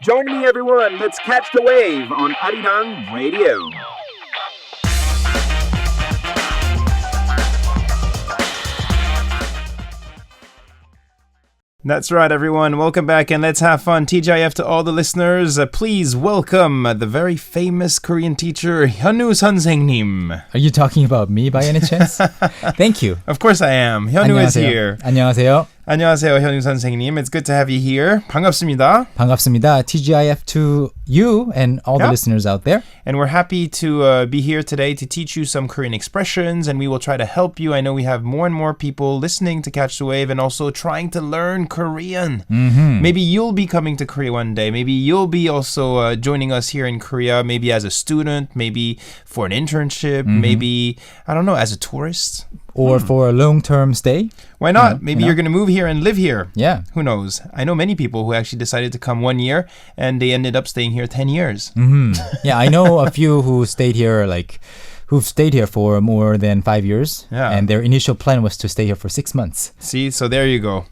Join me, everyone. Let's catch the wave on Arirang Radio. That's right, everyone. Welcome back and let's have fun. TGIF to all the listeners. Please welcome the very famous Korean teacher, Hyunwoo 선생님. Are you talking about me by any chance? Thank you. Of course I am. Hyunwoo is here. 안녕하세요. 안녕하세요, 현우 선생님. It's good to have you here. 반갑습니다. 반갑습니다. TGIF to you and all the listeners out there. And we're happy to be here today to teach you some Korean expressions, and we will try to help you. I know we have more and more people listening to Catch the Wave and also trying to learn Korean. Mm-hmm. Maybe you'll be coming to Korea one day. Maybe you'll be also joining us here in Korea, maybe as a student, maybe for an internship, maybe, I don't know, as a tourist. Or for a long-term stay. Why not? Maybe you're going to move here and live here. Yeah. Who knows? I know many people who actually decided to come 1 year and they ended up staying here 10 years. Mm-hmm. Yeah, I know a few who've stayed here for more than 5 years. Yeah. And their initial plan was to stay here for 6 months. See, so there you go.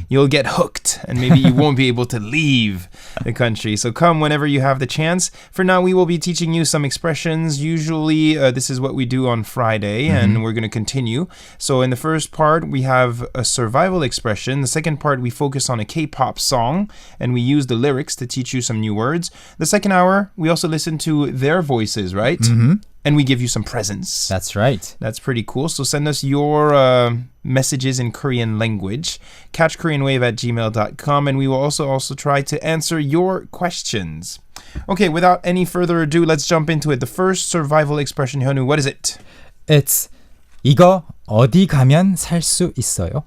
You'll get hooked and maybe you won't be able to leave the country. So come whenever you have the chance. For now, we will be teaching you some expressions. Usually, this is what we do on Friday and we're going to continue. So in the first part, we have a survival expression. The second part, we focus on a K-pop song and we use the lyrics to teach you some new words. The second hour, we also listen to their voices, right? Mm-hmm. And we give you some presents. That's right. That's pretty cool. So send us your messages in Korean language. catchkoreanwave@gmail.com. And we will also try to answer your questions. Okay, without any further ado, let's jump into it. The first survival expression, Hyunwoo, what is it? It's 이거 어디 가면 살 수 있어요?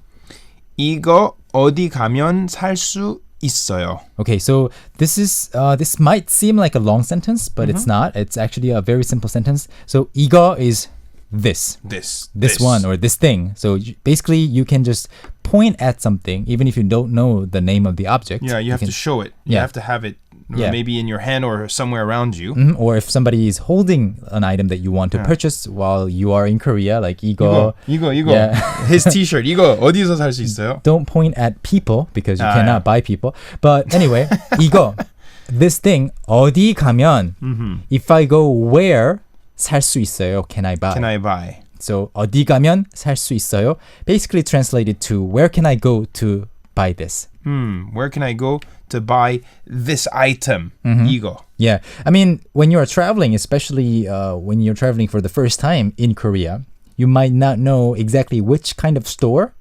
이거 어디 가면 살 수 있어요. Okay, so this might seem like a long sentence, but it's not. It's actually a very simple sentence. So 이거 is this one or this thing. So basically you can just point at something even if you don't know the name of the object. Yeah, you have to show it. You have to have it maybe in your hand or somewhere around you. Mm-hmm. Or if somebody is holding an item that you want to purchase while you are in Korea, like 이거. Yeah. His t-shirt. 이거 어디서 살 수 있어요? Don't point at people because you cannot buy people. But anyway, 이거, this thing, 어디 가면, if I go where, 살 수 있어요, can I buy? Can I buy? So 어디 가면 살 수 있어요, basically translated to where can I go to buy this? Where can I go to buy this item? 이거. Yeah. I mean, when you're traveling, especially when you're traveling for the first time in Korea, you might not know exactly which kind of store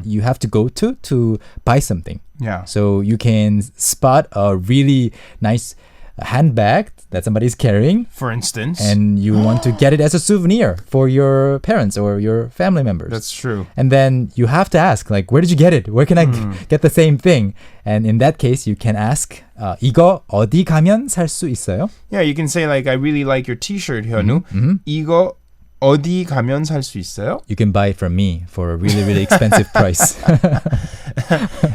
you have to go to buy something. Yeah. So you can spot a really nice handbag that somebody's carrying, for instance, and you want to get it as a souvenir for your parents or your family members. That's true. And then you have to ask, like, where did you get it? Where can I get the same thing? And in that case, you can ask, 이거 어디 가면 살 수 있어요? Yeah, you can say like, I really like your t-shirt, Hyunwoo. 이거 어디 가면 살 수 있어요? You can buy it from me for a really, really expensive price.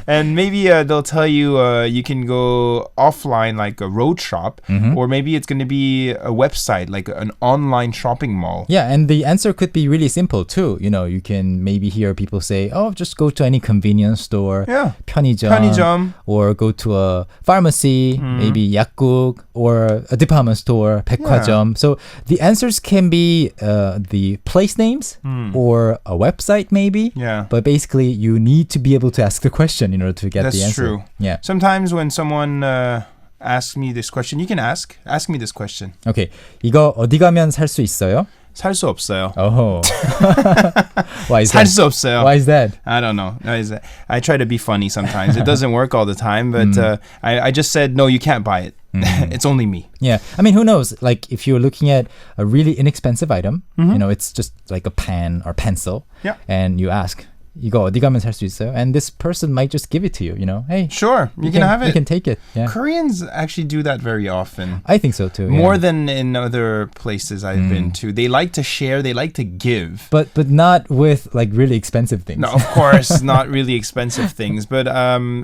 And maybe they'll tell you you can go offline like a road shop, or maybe it's going to be a website like an online shopping mall. Yeah, and the answer could be really simple too. You know, you can maybe hear people say, oh, just go to any convenience store, 편의점, or go to a pharmacy, maybe 약국, or a department store, 백화점. So the answers can be the place names or a website maybe. Yeah. But basically, you need to be able to ask the question in order to get the answer. That's true. Yeah. Sometimes when someone asks me this question, you can ask me this question. Okay. 이거 어디 가면 살 수 있어요? 살 수 없어요. Oh. Why is 살 that? 수 없어요. Why is that? I don't know. I try to be funny sometimes. It doesn't work all the time, but I just said, no, you can't buy it. It's only me. Yeah. I mean, who knows? Like, if you're looking at a really inexpensive item, you know, it's just like a pen or pencil, and you ask, 이거 어디 가면 살 수 있어요? And this person might just give it to you, you know. Hey, sure, you can have it. You can take it. Yeah. Koreans actually do that very often. I think so too. More than in other places I've been to. They like to share, they like to give. But not with like really expensive things. No, of course, not really expensive things. But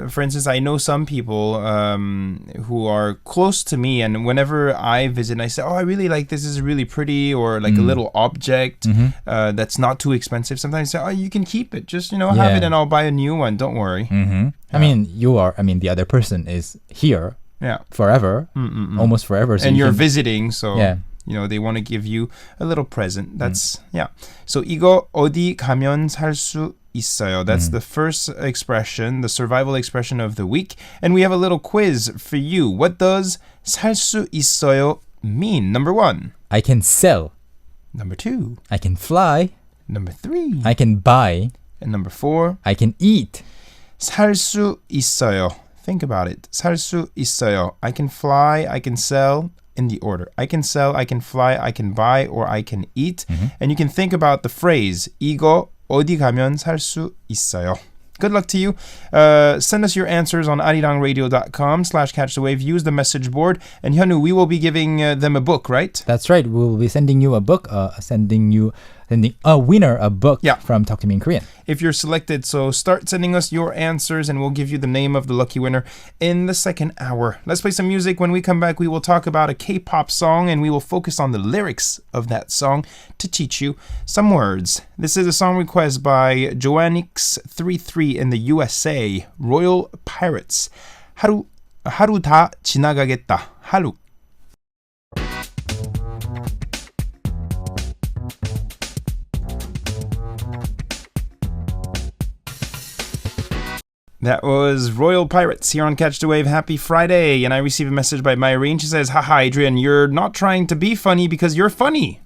for instance, I know some people who are close to me, and whenever I visit, I say, oh, I really like this is really pretty, or like a little object that's not too expensive. Sometimes I say, oh, you can keep it. Just, have it and I'll buy a new one. Don't worry. I mean, the other person is here forever, almost forever. So and you're visiting, so yeah. They want to give you a little present. That's yeah. So 이거 어디 가면 살 수 있어요. That's the first expression, the survival expression of the week. And we have a little quiz for you. What does 살 수 있어요 mean? Number 1. I can sell. Number 2. I can fly. Number 3. I can buy. And number 4. I can eat. 살 수 있어요. Think about it. 살 수 있어요. I can fly, I can sell, in the order. I can sell, I can fly, I can buy, or I can eat. And you can think about the phrase 이거 어디 가면 살 수 있어요. Good luck to you. Send us your answers on arirangradio.com/catchthewave. Use the message board. And Hyunwoo, we will be giving them a book, right? That's right. We will be sending you a book, sending a winner a book from Talk to Me in Korean. If you're selected, so start sending us your answers and we'll give you the name of the lucky winner in the second hour. Let's play some music. When we come back, we will talk about a K-pop song and we will focus on the lyrics of that song to teach you some words. This is a song request by Joannix33 in the USA, Royal Pirates. 하루 다 지나가겠다. 하루. That was Royal Pirates here on Catch the Wave. Happy Friday. And I received a message by Myrene. She says, haha, Adrian, you're not trying to be funny because you're funny.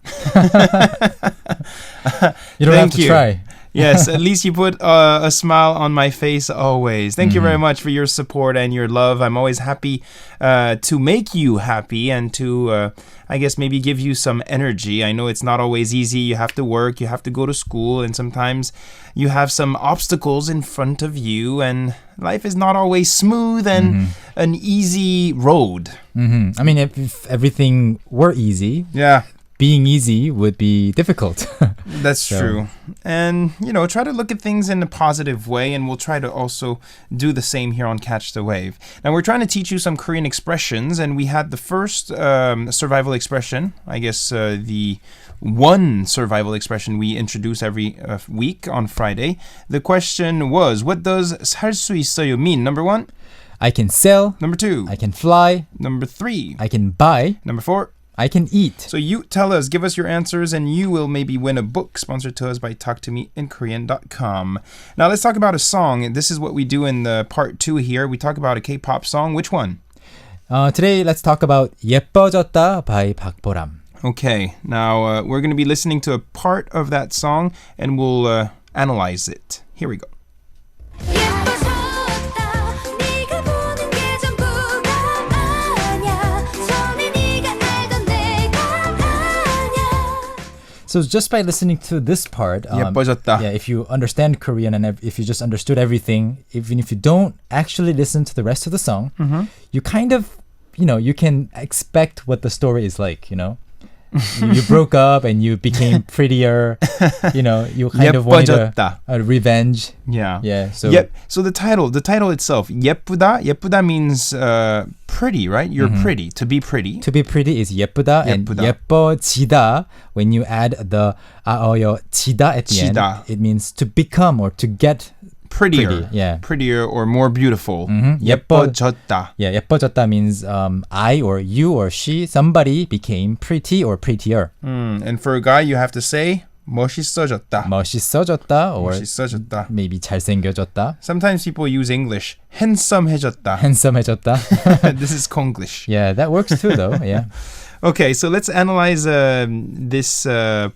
You don't have to try. Yes, at least you put a smile on my face always. Thank you very much for your support and your love. I'm always happy to make you happy and to, I guess, maybe give you some energy. I know it's not always easy. You have to work, you have to go to school, and sometimes you have some obstacles in front of you, and life is not always smooth and an easy road. I mean, if everything were easy, being easy would be difficult. That's true. And, try to look at things in a positive way, and we'll try to also do the same here on Catch the Wave. Now, we're trying to teach you some Korean expressions, and we had the first survival expression, I guess the one survival expression we introduce every week on Friday. The question was, what does 살 수 있어요 mean? Number 1. I can sell. Number 2. I can fly. Number 3. I can buy. Number 4. I can eat. So you tell us, give us your answers, and you will maybe win a book sponsored to us by talktomeinkorean.com. Now let's talk about a song. This is what we do in the part 2 here. We talk about a K-pop song. Which one? Today, let's talk about 예뻐졌다 by 박보람. Okay, now we're going to be listening to a part of that song, and we'll analyze it. Here we go. So just by listening to this part, if you understand Korean and if you just understood everything, even if you don't actually listen to the rest of the song, you kind of, you can expect what the story is like, You broke up and you became prettier, you kind of wanted a revenge. Yeah. So So the title itself, 예쁘다 means pretty, right? You're pretty, to be pretty. To be pretty is 예쁘다, and 예뻐지다, when you add the 아어요 지다 at the end, it means to become or to get prettier. Prettier or more beautiful. 예뻐졌다. 예뻐졌다 means I or you or she, somebody became pretty or prettier. And for a guy, you have to say 멋있어졌다. 멋있어졌다 or 멋있어졌다. maybe 잘생겨졌다. Sometimes people use English. handsome해졌다. handsome해졌다. This is Konglish. Yeah, that works too though. Yeah. Okay, so let's analyze this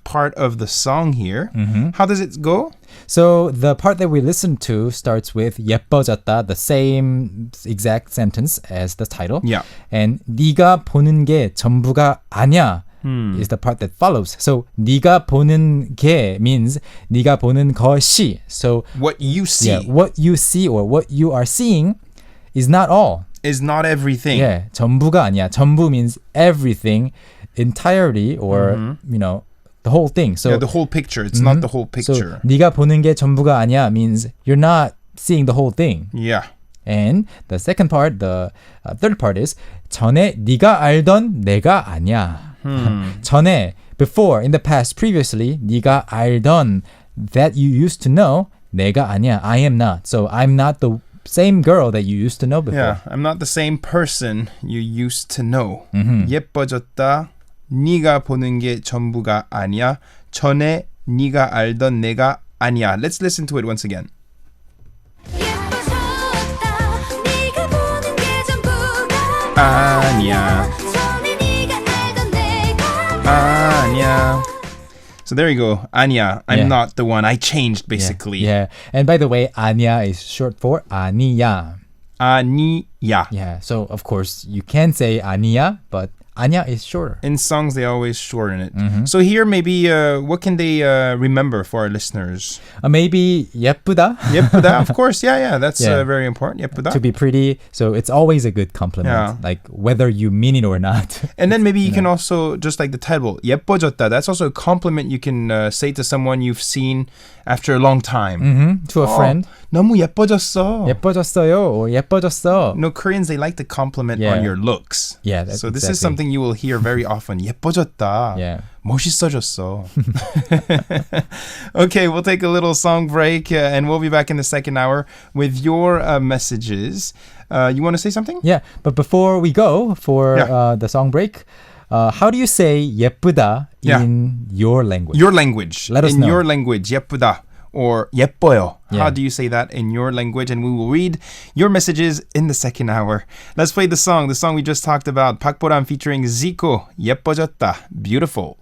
part of the song here. How does it go? So the part that we listened to starts with 예뻐졌다, the same exact sentence as the title. Yeah. And 네가 보는 게 전부가 아냐 is the part that follows. So 네가 보는 게 means 네가 보는 것이. So what you see. Yeah, what you see or what you are seeing is not all. Is not everything. Yeah, 전부가 아니야. 전부 means everything, entirely, or the whole thing. So the whole picture. It's not the whole picture. So 네가 보는 게 전부가 아니야 means you're not seeing the whole thing. Yeah. And the second part, the third part is 전에 네가 알던 내가 아니야. 전에, before, in the past, previously, 네가 알던, that you used to know, 내가 아니야. I am not. So I'm not the same girl that you used to know before. Yeah, I'm not the same person you used to know. 예뻐졌다. 네가 보는 게 전부가 아니야. 전에 네가 알던 내가 아니야. Let's listen to it once again. 아니야. 아니야. So there you go. 아니야. I'm not the one. I changed basically. Yeah. And by the way, 아니야 is short for 아니야. 아니야. Yeah. So of course you can say 아니야, but 아니야 is shorter. In songs, they always shorten it. So here, maybe, what can they remember for our listeners? Maybe 예쁘다. 예쁘다, of course. Yeah. That's very important. 예쁘다. To be pretty. So it's always a good compliment. Yeah. Like whether you mean it or not. And then maybe you can also, just like the title, 예뻐졌다. That's also a compliment you can say to someone you've seen after a long time. To a friend. 너무 예뻐졌어. 예뻐졌어요 or 예뻐졌어. No, Koreans, they like to compliment on your looks. Yeah, so this is something you will hear very often. 예뻐졌다. Yeah. 멋있어졌어. Okay, we'll take a little song break and we'll be back in the second hour with your messages. You want to say something? Yeah, but before we go for the song break, how do you say 예쁘다 in your language? Your language. Let us in know. Your language, 예쁘다. Or 예뻐요. How do you say that in your language? And we will read your messages in the second hour. Let's play the song we just talked about. 박보람 featuring Zico. 예뻐졌다. Beautiful.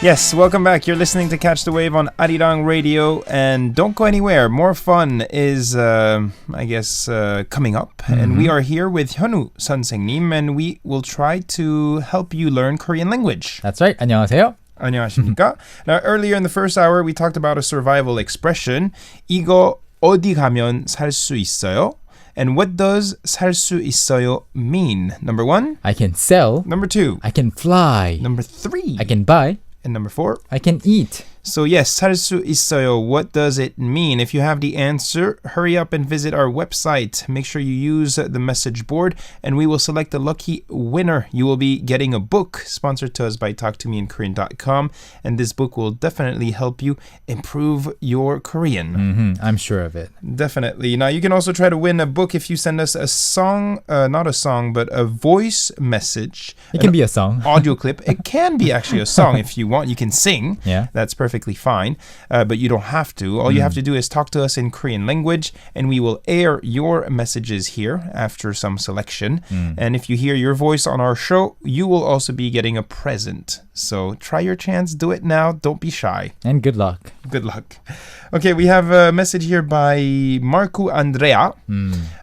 Yes, welcome back. You're listening to Catch the Wave on Arirang Radio, and don't go anywhere. More fun is, coming up, and we are here with Hyunwoo 선생님, and we will try to help you learn Korean language. That's right. 안녕하세요. 안녕하십니까? Now, earlier in the first hour, we talked about a survival expression. 이거 어디 가면 살 수 있어요? And what does 살 수 있어요 mean? Number 1, I can sell. Number 2, I can fly. Number 3, I can buy. And number 4, I can eat. So yes, 살 수 있어요. What does it mean? If you have the answer, hurry up and visit our website. Make sure you use the message board and we will select the lucky winner. You will be getting a book sponsored to us by talktomeinkorean.com, and this book will definitely help you improve your Korean. I'm sure of it. Definitely. Now you can also try to win a book if you send us a song, not a song, but a voice message. It can be a song. Audio clip. It can be actually a song if you want. You can sing. Yeah. That's perfectly fine, but you don't have to. All you have to do is talk to us in Korean language, and we will air your messages here after some selection. And if you hear your voice on our show, you will also be getting a present. So try your chance, do it now, don't be shy. And good luck. Good luck. Okay, we have a message here by Marco Andrea.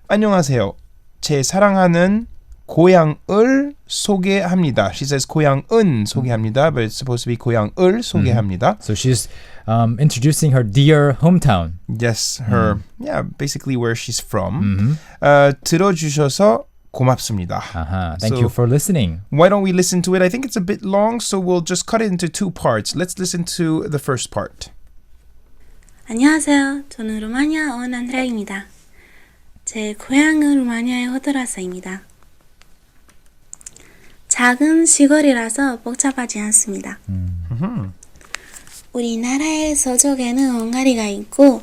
안녕하세요. 제 사랑하는 고향을 소개합니다. She says 고향은 소개합니다, but it's supposed to be 고향을 소개합니다. So she's introducing her dear hometown. Yes, her, basically where she's from. 들어주셔서 고맙습니다. Thank you for listening. Why don't we listen to it? I think it's a bit long, so we'll just cut it into 2 parts. Let's listen to the first part. 안녕하세요. 저는 루마니아 온 안드레아입니다. 제 고향은 루마니아의 호드라사입니다. 작은 시골이라서 복잡하지 않습니다. 우리나라의 서쪽에는 헝가리가 있고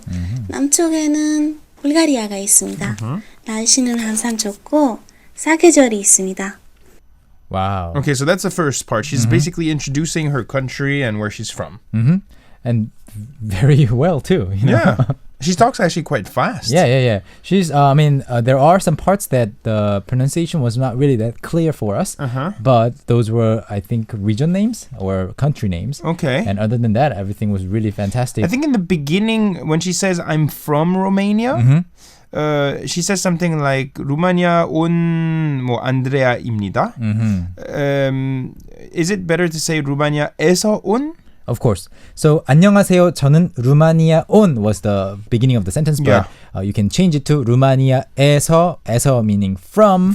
남쪽에는 불가리아가 있습니다. 날씨는 항상 좋고 사계절이 있습니다. Wow. Okay, so that's the first part. She's basically introducing her country and where she's from. And very well too. You know? Yeah. She talks actually quite fast. Yeah. She's, there are some parts that the pronunciation was not really that clear for us, but those were, I think, region names or country names. Okay. And other than that, everything was really fantastic. I think in the beginning, when she says, I'm from Romania, she says something like, 루마니아 온 안드레아입니다. Is it better to say 루마니아에서 온? Of course. So 안녕하세요. 저는 루마니아 온 was the beginning of the sentence, but you can change it to 루마니아에서, 에서 meaning from,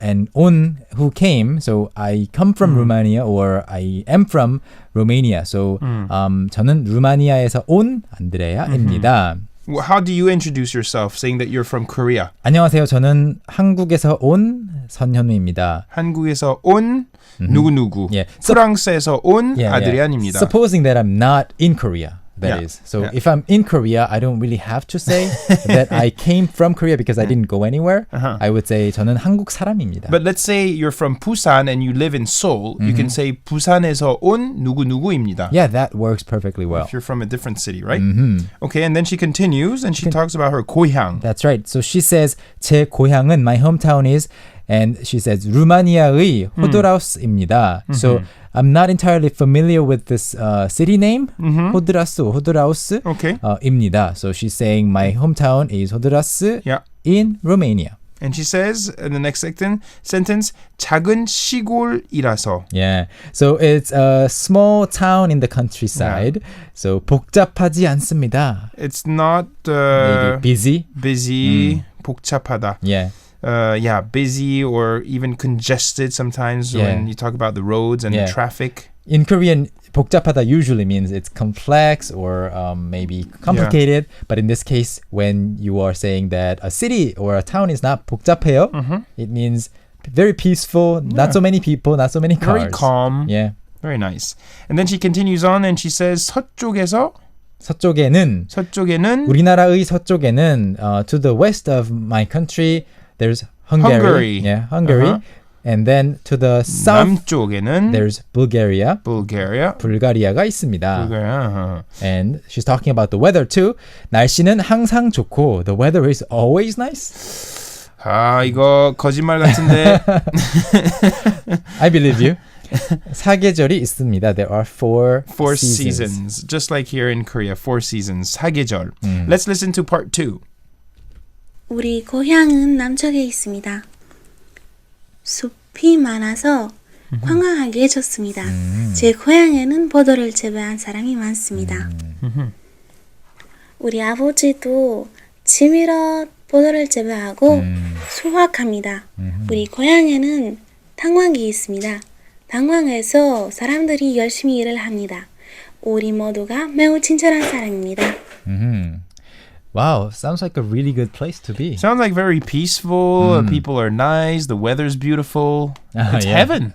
and 온 who came. So I come from Romania or I am from Romania. So 저는 루마니아에서 온 안드레아입니다. How do you introduce yourself, saying that you're from Korea? 안녕하세요. 저는 한국에서 온 선현우입니다. 한국에서 온 누구누구. Yeah. 프랑스에서 온 아드리안입니다. Supposing that I'm not in Korea. That is. So if I'm in Korea, I don't really have to say that I came from Korea because I didn't go anywhere. I would say 저는 한국 사람입니다. But let's say you're from Busan and you live in Seoul. You can say 부산에서 온 누구누구입니다. Yeah, that works perfectly well. If you're from a different city, right? Okay, and then she continues and she talks about her 고향. That's right. So she says 제 고향은 my hometown is and she says 루마니아의 호드라우스입니다. So I'm not entirely familiar with this city name, 호드라우스 Okay. 입니다. So she's saying my hometown is 호드라우스 Yeah. in Romania. And she says in the next sentence, 작은 시골이라서. Yeah. So it's a small town in the countryside. So 복잡하지 않습니다. It's not Maybe busy, 복잡하다. Yeah. Busy or even congested sometimes when you talk about the roads and the traffic. In Korean, 복잡하다 usually means it's complex or maybe complicated. But in this case, when you are saying that a city or a town is not 복잡해요, it means very peaceful, not so many people, not so many cars. Very calm. Yeah. Very nice. And then she continues on and she says, 서쪽에서 서쪽에는 우리나라의 서쪽에는 to the west of my country, there's Hungary. Yeah, Hungary. And then to the south, 남쪽에는 there's Bulgaria. 불가리아가 있습니다. And she's talking about the weather too. 날씨는 항상 좋고 the weather is always nice. 아, 이거 거짓말 같은데. I believe you. 사계절이 있습니다. There are four seasons. Just like here in Korea, 4 seasons. 사계절. Let's listen to part 2. 우리 고향은 남쪽에 있습니다. 숲이 많아서 관광하기에 좋습니다. 제 고향에는 포도를 재배한 사람이 많습니다. 우리 아버지도 취미로 포도를 재배하고 수확합니다. 우리 고향에는 탄광이 있습니다. 탄광에서 사람들이 열심히 일을 합니다. 우리 모두가 매우 친절한 사람입니다. Wow, sounds like a really good place to be. Sounds like very peaceful. People are nice. The weather's beautiful. It's heaven.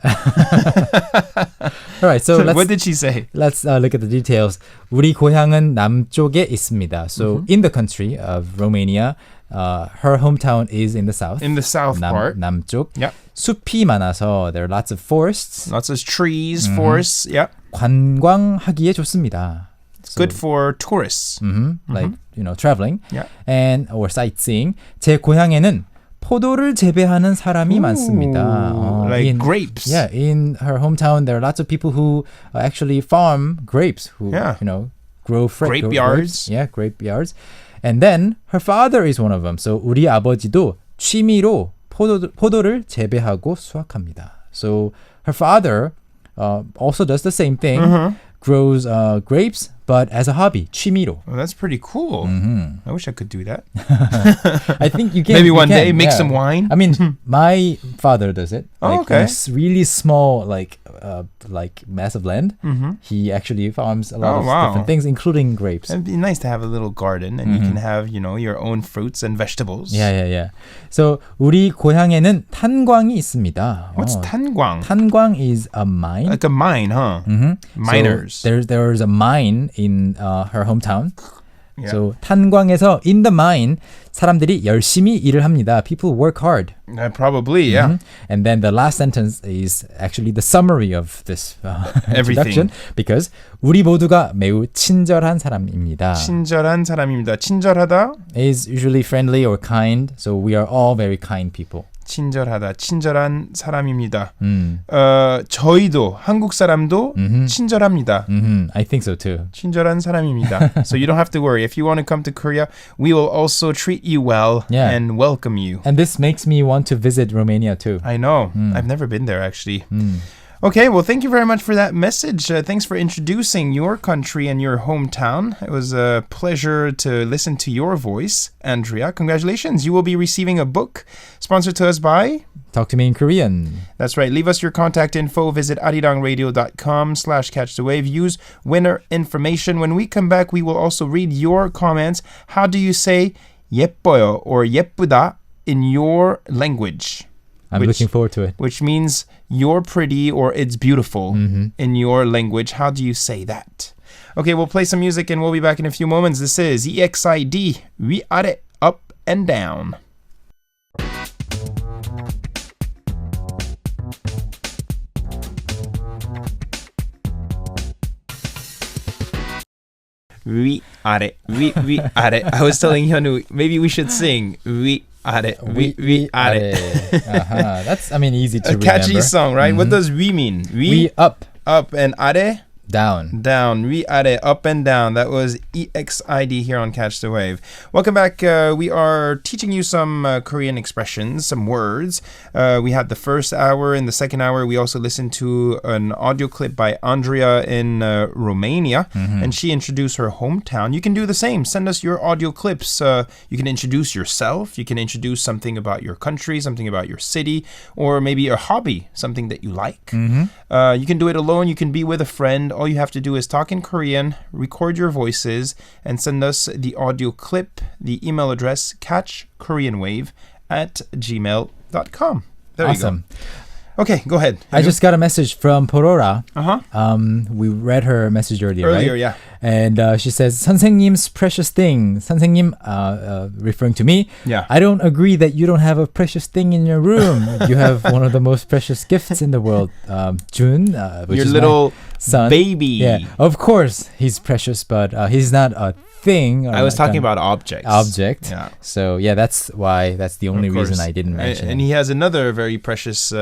All right, so what did she say? Let's look at the details. 우리 고향은 남쪽에 있습니다. So in the country of Romania, her hometown is in the south. In the south part. 남쪽. Yeah. 숲이 많아서 there are lots of forests. Lots of trees, forests. Yeah. 관광하기에 좋습니다. It's good for tourists. Like, traveling yeah. and or sightseeing. 제 고향에는 포도를 재배하는 사람이 많습니다. Like grapes. Yeah, in her hometown there are lots of people who actually farm grapes who grow grape yards. Yeah, grape yards. And then her father is one of them. So 우리 아버지도 취미로 포도를 재배하고 수확합니다. So her father also does the same thing. Grows grapes, but as a hobby, 취미로. Well, that's pretty cool. I wish I could do that. I think you can. Maybe one day make some wine. I mean, my father does it. Oh, like, okay. On a really small, like massive land. He actually farms a lot of different things, including grapes. It'd be nice to have a little garden, and you can have, your own fruits and vegetables. Yeah. So 우리 고향에는 탄광이 있습니다. What's 탄광? 탄광 is a mine. Like a mine, huh? Miners. So there's a mine in her hometown. Yeah. So 탄광에서 in the mine 사람들이 열심히 일을 합니다. People work hard. Probably, yeah. And then the last sentence is actually the summary of this introduction because 우리 모두가 매우 친절한 사람입니다. 친절한 사람입니다. 친절하다 is usually friendly or kind. So we are all very kind people. 친절하다, 친절한 사람입니다. 저희도 한국 사람도 친절합니다. I think so too. 친절한 사람입니다. So you don't have to worry. If you want to come to Korea, we will also treat you well and welcome you. And this makes me want to visit Romania too. I know. I've never been there actually. Okay, well, thank you very much for that message. Thanks for introducing your country and your hometown. It was a pleasure to listen to your voice, Andrea. Congratulations. You will be receiving a book sponsored to us by... Talk to me in Korean. That's right. Leave us your contact info. Visit arirangradio.com/catchthewave. Use winner information. When we come back, we will also read your comments. How do you say 예뻐요 or 예쁘다 in your language? I'm looking forward to it. Which means you're pretty or it's beautiful in your language. How do you say that? Okay, we'll play some music and we'll be back in a few moments. This is EXID, 위아래, up and down. 위아래, 위아래. I was telling Hyunwoo, maybe we should sing 위아래. 위아래. That's, easy to remember. A catchy song, right? What does we mean? We up. Up and 아래? Down. Down. 위아래, up and down. That was EXID here on Catch the Wave. Welcome back. We are teaching you some Korean expressions, some words. We had the first hour. In the second hour, we also listened to an audio clip by Andrea in Romania, and she introduced her hometown. You can do the same. Send us your audio clips. You can introduce yourself. You can introduce something about your country, something about your city, or maybe a hobby, something that you like. You can do it alone. You can be with a friend. All you have to do is talk in Korean, record your voices, and send us the audio clip. The email address, catchkoreanwave@gmail.com. There awesome. you go. Okay, go ahead. I just got a message from Porora. We read her message earlier, right? Yeah. And she says, 선생님's precious thing. 선생님, referring to me. Yeah. I don't agree that you don't have a precious thing in your room. You have one of the most precious gifts in the world. Jun, which your is little son. baby. Yeah, of course he's precious, but he's not a thing. I was talking about objects. Object. Yeah. So yeah, that's the only reason I didn't mention and it. he has another very precious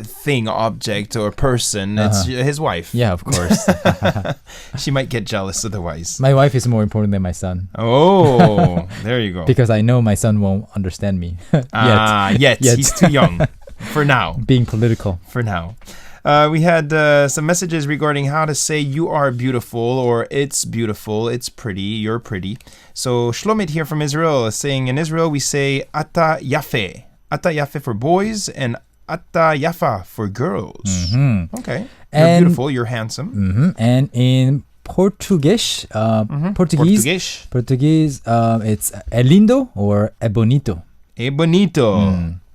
thing, object, or person. It's his wife. Yeah, of course. She might get jealous otherwise. My wife is more important than my son. Oh, there you go. Because I know my son won't understand me. Yet. He's too young. For now. Being political. For now. We had some messages regarding how to say you are beautiful or it's beautiful, it's pretty, you're pretty. So Shlomit here from Israel is saying in Israel we say Ata Yafe. Ata Yafe for boys and Ata Yafa for girls. Okay. You're beautiful, you're handsome. And in Portuguese, Portuguese, it's é lindo or é bonito. É bonito.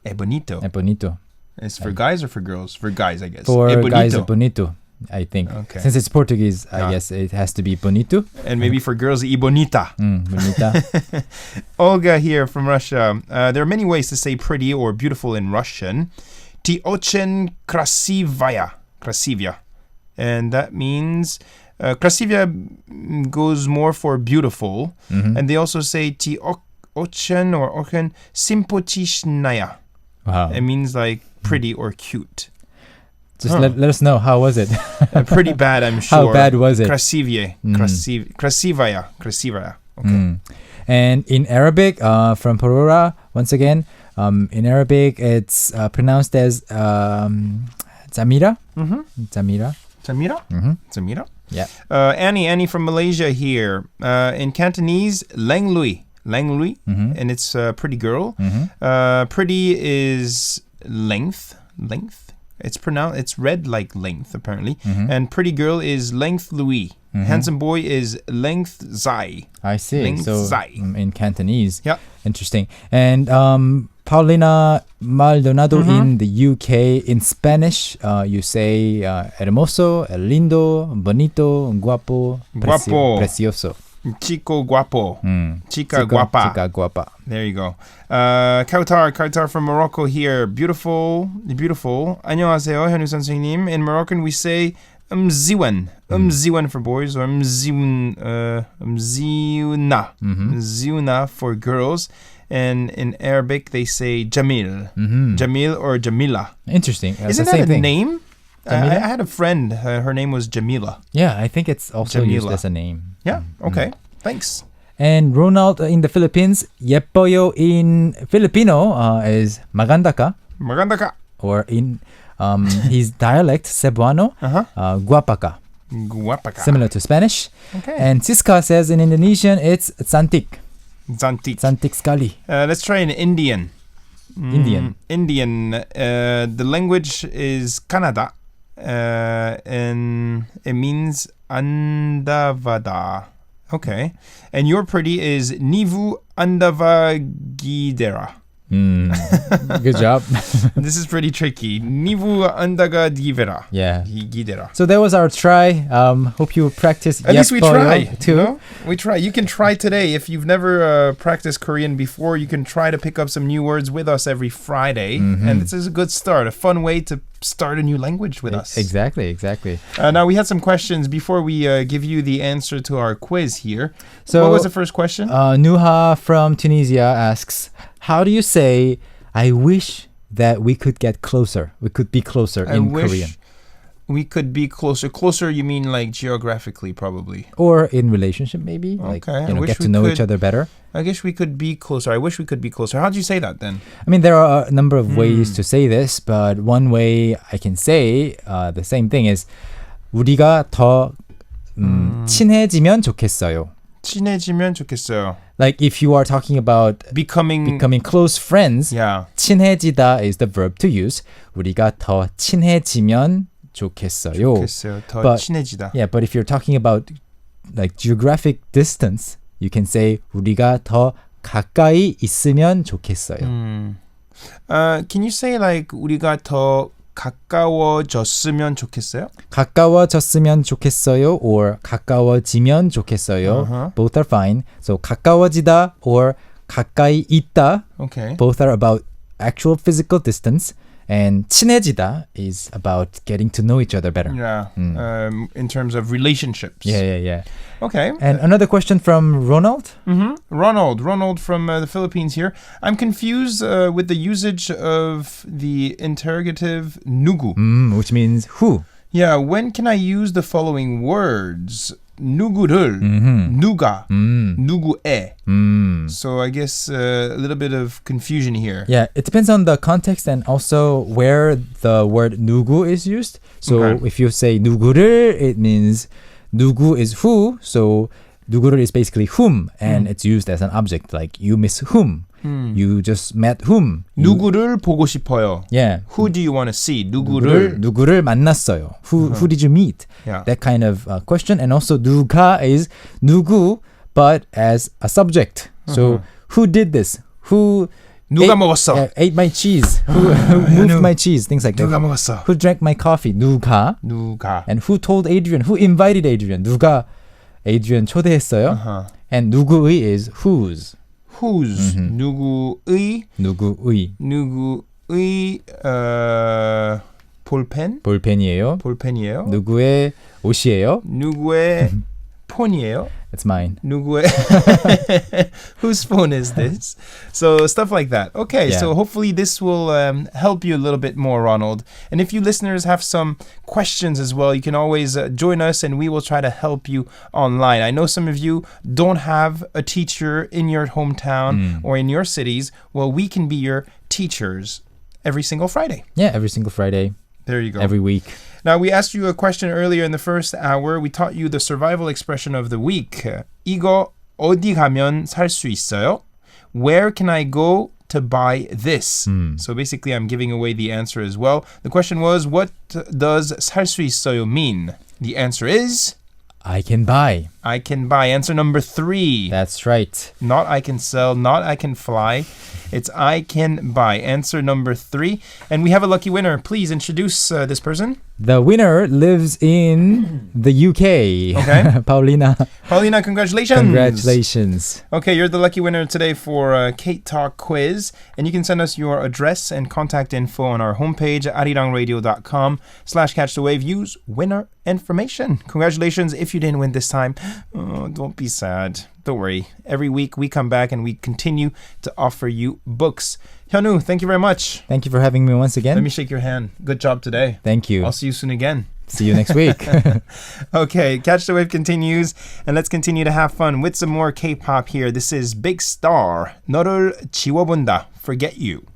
É bonito. É bonito. It's for guys or for girls? For guys, I guess. For guys, é bonito, I think. Okay. Since it's Portuguese, I guess it has to be bonito. And maybe for girls, y bonita. Bonita. Olga here from Russia. There are many ways to say pretty or beautiful in Russian. Ti очень красивая. Красивая. And that means красивая goes more for beautiful. And they also say ti очень or очень симпатичная. Wow. It means like pretty or cute. Just let us know, how was it? Pretty bad, I'm sure. How bad was it? Красивая. Красивая. Okay. And in Arabic, from Porora, once again, in Arabic, it's pronounced as Zamira. Zamira. Zamira? Zamira? Yeah. Annie from Malaysia here. In Cantonese, Lang Lui. Lang Lui, and it's a pretty girl. Pretty is length. It's read like length, apparently. And pretty girl is length Louis. Handsome boy is length Zai. I see. Length so Zai. In Cantonese. Yeah. Interesting. And Paulina Maldonado in the UK, in Spanish, you say hermoso, lindo, bonito, guapo, precioso. Chico guapo. Chica guapa. Chica guapa. There you go. Kautar from Morocco here. Beautiful. 안녕하세요, 현우 선생님. In Moroccan we say mziwan. Mziwan for boys or mziuna. Mziuna for girls. And in Arabic they say Jamil. Jamil or Jamila. Interesting. Isn't that a name? I had a friend. Her name was Jamila. Yeah, I think it's also Jamila. used as a name. Yeah, okay. Thanks. And Ronald in the Philippines, 예뻐요 in Filipino is maganda ka. Maganda ka. Or in His dialect, Cebuano, guapaca. Guapaca. Similar to Spanish. Okay. And Siska says in Indonesian, it's Zantik. Zantik. Zantik sekali. Let's try an Indian. Indian. The language is Kannada. And it means Andavada. Okay. And your pretty is Nivu Andavagidera. Good job. This is pretty tricky. Nivu Andavagidera. Yeah. Gidera. So that was our try. Hope you practice. At least we try. Too. You know? We try. You can try today. If you've never practiced Korean before, you can try to pick up some new words with us every Friday. And this is a good start, a fun way to start a new language with us. Exactly. Now, we had some questions before we give you the answer to our quiz here. So, what was the first question? Nuha from Tunisia asks, how do you say, I wish that we could get closer? We could be closer in Korean. We could be closer. Closer, you mean like geographically, probably. Or in relationship, maybe. Okay. Like, get to know each other better. I guess we could be closer. I wish we could be closer. How'd you say that then? I mean, there are a number of ways to say this, but one way I can say the same thing is 우리가 더 친해지면 좋겠어요. 친해지면 좋겠어요. Like if you are talking about becoming close friends, yeah. 친해지다 is the verb to use. 우리가 더 친해지면 좋겠어요. 더 친해지다. Yeah, but if you're talking about like geographic distance, you can say 우리가 더 가까이 있으면 좋겠어요. Can you say like 우리가 더 가까워졌으면 좋겠어요? 가까워졌으면 좋겠어요 or 가까워지면 좋겠어요. Both are fine. So 가까워지다 or 가까이 있다. Okay. Both are about actual physical distance. And 친해지다 is about getting to know each other better. Yeah. In terms of relationships. Yeah. Okay. And another question from Ronald. Ronald from the Philippines here. I'm confused with the usage of the interrogative 누구. Which means who. Yeah, when can I use the following words? 누구를, 누가, 누구에. So I guess a little bit of confusion here. Yeah, it depends on the context and also where the word 누구 is used. So if you say 누구를, it means 누구 is who. So 누구를 is basically whom, and it's used as an object. Like you miss whom. You just met whom. 누구를 보고 싶어요. Yeah. Who do you want to see? 누구를 만났어요. Who did you meet? Yeah. That kind of question. And also 누가 is 누구, but as a subject. So who did this? Who 누가 먹었어? ate my cheese? Who moved my cheese? Things like 누가 that. 먹었어? Who drank my coffee? 누가. And who told Adrian? Who invited Adrian? 누가 Adrian 초대했어요? And 누구의 is whose. Whose? 누구의 볼펜? 볼펜이에요. 누구의 옷이에요? 누구의 폰이에요? It's mine. 누구의 whose phone is this? So stuff like that. Okay, so hopefully this will help you a little bit more, Ronald. And if you listeners have some questions as well, you can always join us and we will try to help you online. I know some of you don't have a teacher in your hometown or in your cities. Well, we can be your teachers every single Friday. Yeah, every single Friday. There you go. Every week. Now, we asked you a question earlier in the first hour. We taught you the survival expression of the week. 이거 어디 가면 살 수 있어요? Where can I go to buy this? So basically, I'm giving away the answer as well. The question was, what does 살 수 있어요 mean? The answer is... I can buy. I can buy. Answer number 3. That's right. Not I can sell, not I can fly. It's I can buy. Answer number 3. And we have a lucky winner. Please introduce this person. The winner lives in the UK. Okay. Paulina, congratulations. Congratulations. Okay, you're the lucky winner today for Kate Talk Quiz. And you can send us your address and contact info on our homepage at arirangradio.com/catchthewave. Use winner information. Congratulations. If you didn't win this time, don't be sad. Don't worry. Every week we come back and we continue to offer you books. Hyunwoo, thank you very much. Thank you for having me once again. Let me shake your hand. Good job today. Thank you. I'll see you soon again. See you next week. Okay, Catch the Wave continues, and let's continue to have fun with some more K-pop here. This is Big Star, 너를 지워본다, Forget You.